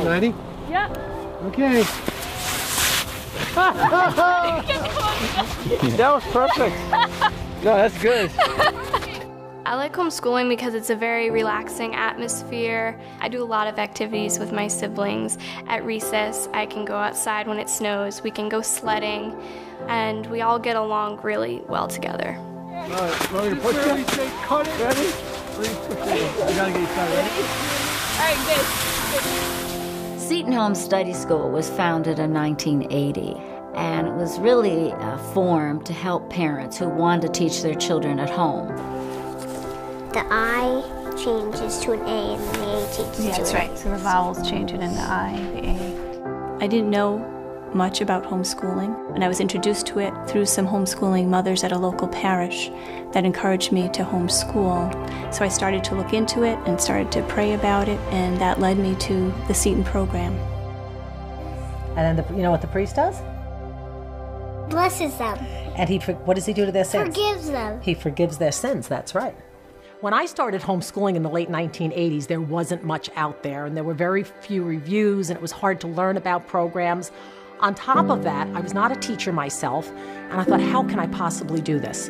Ready? Yeah. Okay. That was perfect. No, that's good. I like homeschooling because it's a very relaxing atmosphere. I do a lot of activities with my siblings. At recess, I can go outside when it snows. We can go sledding, and we all get along really well together. All right, want me to push you? Ready? I gotta get you started, ready? All right, good. Seton Home Study School was founded in 1980, and it was really formed to help parents who wanted to teach their children at home. The I changes to an A and the A changes to an A. That's right. So the vowels change it into I, the A. I didn't know much about homeschooling, and I was introduced to it through some homeschooling mothers at a local parish that encouraged me to homeschool. So I started to look into it and started to pray about it, and that led me to the Seton program. And then you know what the priest does? Blesses them. And what does he do to their sins? Forgives them. He forgives their sins, that's right. When I started homeschooling in the late 1980s, there wasn't much out there, and there were very few reviews, and it was hard to learn about programs. On top of that, I was not a teacher myself, and I thought, how can I possibly do this?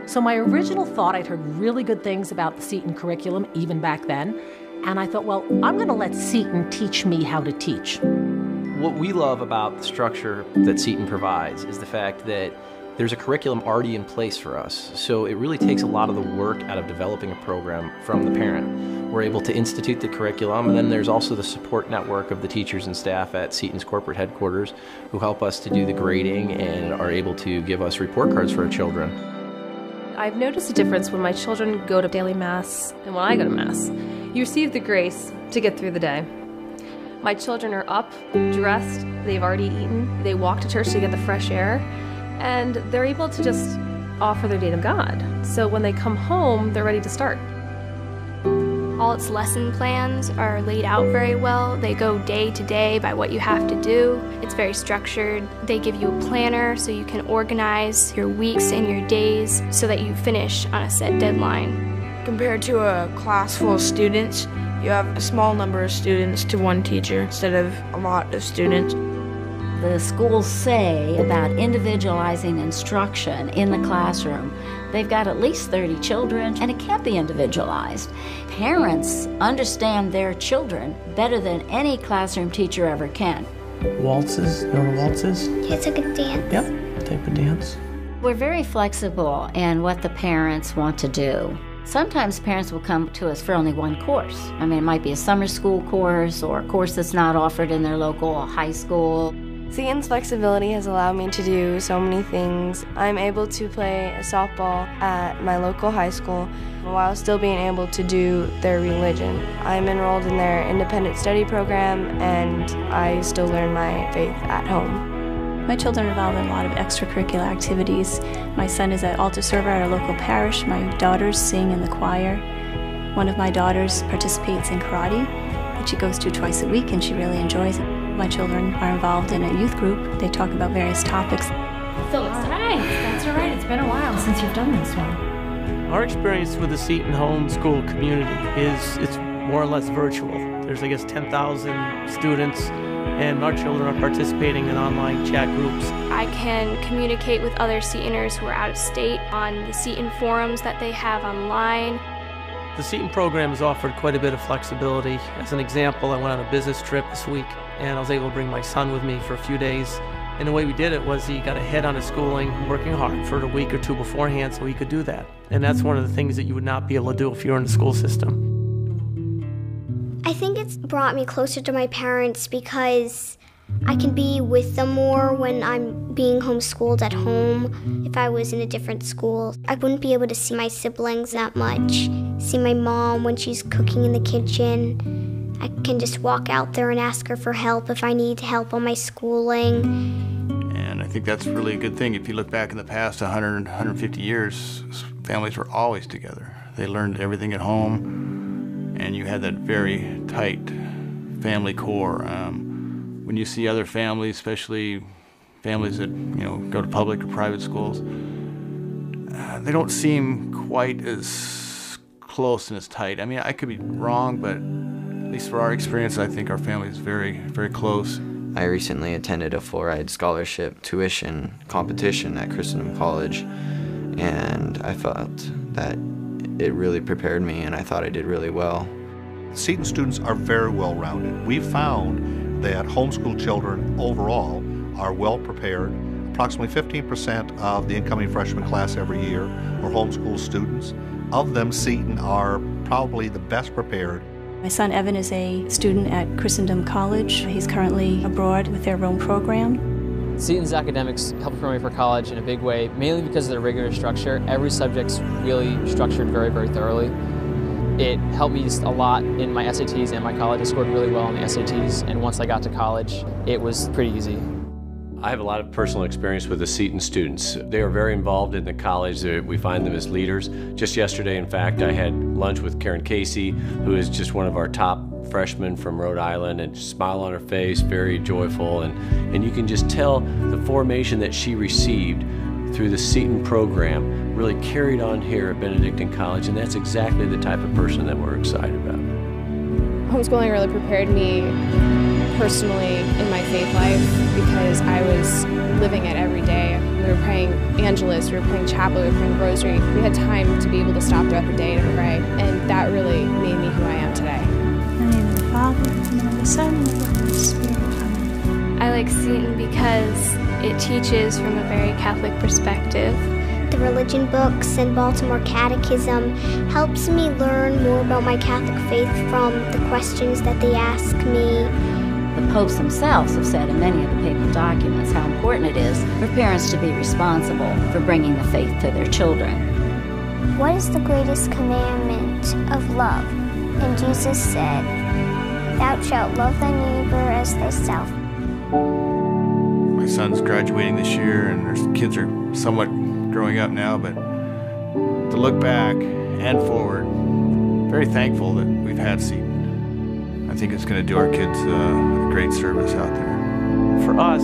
So my original thought, I'd heard really good things about the Seton curriculum, even back then, and I thought, well, I'm going to let Seton teach me how to teach. What we love about the structure that Seton provides is the fact that there's a curriculum already in place for us. So it really takes a lot of the work out of developing a program from the parent. We're able to institute the curriculum, and then there's also the support network of the teachers and staff at Seton's corporate headquarters who help us to do the grading and are able to give us report cards for our children. I've noticed a difference when my children go to daily mass and when I go to mass. You receive the grace to get through the day. My children are up, dressed, they've already eaten, they walk to church to get the fresh air, and they're able to just offer their day to God. So when they come home, they're ready to start. All its lesson plans are laid out very well. They go day to day by what you have to do. It's very structured. They give you a planner so you can organize your weeks and your days so that you finish on a set deadline. Compared to a class full of students, you have a small number of students to one teacher instead of a lot of students. The schools say about individualizing instruction in the classroom. They've got at least 30 children, and it can't be individualized. Parents understand their children better than any classroom teacher ever can. Waltzes, you know what waltzes? It's a good dance. Yep, type of dance. We're very flexible in what the parents want to do. Sometimes parents will come to us for only one course. I mean, it might be a summer school course or a course that's not offered in their local high school. Seton's flexibility has allowed me to do so many things. I'm able to play softball at my local high school while still being able to do their religion. I'm enrolled in their independent study program, and I still learn my faith at home. My children are involved in a lot of extracurricular activities. My son is an altar server at a local parish. My daughters sing in the choir. One of my daughters participates in karate that she goes to twice a week, and she really enjoys it. My children are involved in a youth group. They talk about various topics. So exciting. That's all right. It's been a while since you've done this one. Our experience with the Seton homeschool community is it's more or less virtual. There's, I guess, 10,000 students, and our children are participating in online chat groups. I can communicate with other Setoners who are out of state on the Seton forums that they have online. The Seton program has offered quite a bit of flexibility. As an example, I went on a business trip this week, and I was able to bring my son with me for a few days. And the way we did it was he got ahead on his schooling, working hard for a week or two beforehand so he could do that. And that's one of the things that you would not be able to do if you were in the school system. I think it's brought me closer to my parents because I can be with them more when I'm being homeschooled at home. If I was in a different school, I wouldn't be able to see my siblings that much, see my mom when she's cooking in the kitchen. I can just walk out there and ask her for help if I need help on my schooling. And I think that's really a good thing. If you look back in the past 100, 150 years, families were always together. They learned everything at home, and you had that very tight family core. When you see other families, especially families that go to public or private schools, they don't seem quite as close and as tight. I mean, I could be wrong, but least for our experience, I think our family is very, very close. I recently attended a full-ride scholarship tuition competition at Christendom College, and I felt that it really prepared me, and I thought I did really well. Seton students are very well-rounded. We've found that homeschool children overall are well prepared. Approximately 15% of the incoming freshman class every year are homeschool students. Of them, Seton are probably the best prepared. My son Evan is a student at Christendom College. He's currently abroad with their own program. Seton's academics helped prepare me for college in a big way, mainly because of the rigorous structure. Every subject's really structured very, very thoroughly. It helped me a lot in my SATs and my college. I scored really well on the SATs, and once I got to college, it was pretty easy. I have a lot of personal experience with the Seton students. They are very involved in the college. We find them as leaders. Just yesterday, in fact, I had lunch with Karen Casey, who is just one of our top freshmen from Rhode Island, and smile on her face, very joyful, and you can just tell the formation that she received through the Seton program really carried on here at Benedictine College, and that's exactly the type of person that we're excited about. Homeschooling really prepared me personally in my faith life because I was living it every day. We were praying Angelus, we were praying chapel, we were praying rosary. We had time to be able to stop throughout the day to pray, and that really made me who I am today. In the name of the Father, and of the Son, and of the Holy Spirit. Amen. I like Seton because it teaches from a very Catholic perspective. The religion books and Baltimore Catechism helps me learn more about my Catholic faith from the questions that they ask me. The popes themselves have said in many of the papal documents how important it is for parents to be responsible for bringing the faith to their children. What is the greatest commandment of love? And Jesus said, "Thou shalt love thy neighbor as thyself." My son's graduating this year, and their kids are somewhat growing up now, but to look back and forward, very thankful that we've had Seton. I think it's going to do our kids a great service out there. For us,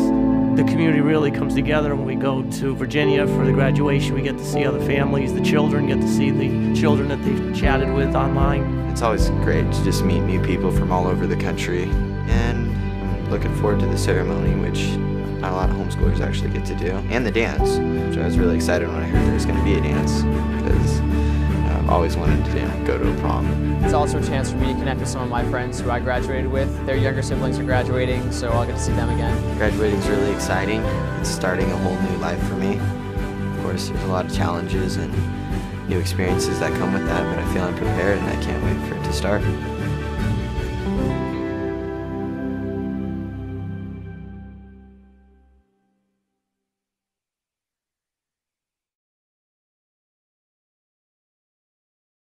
the community really comes together when we go to Virginia for the graduation. We get to see other families, the children get to see the children that they've chatted with online. It's always great to just meet new people from all over the country, and I'm looking forward to the ceremony, which not a lot of homeschoolers actually get to do, and the dance, which I was really excited when I heard there was going to be a dance, because I've always wanted to go to a prom. It's also a chance for me to connect with some of my friends who I graduated with. Their younger siblings are graduating, so I'll get to see them again. Graduating is really exciting. It's starting a whole new life for me. Of course, there's a lot of challenges and new experiences that come with that, but I feel I'm prepared and I can't wait for it to start.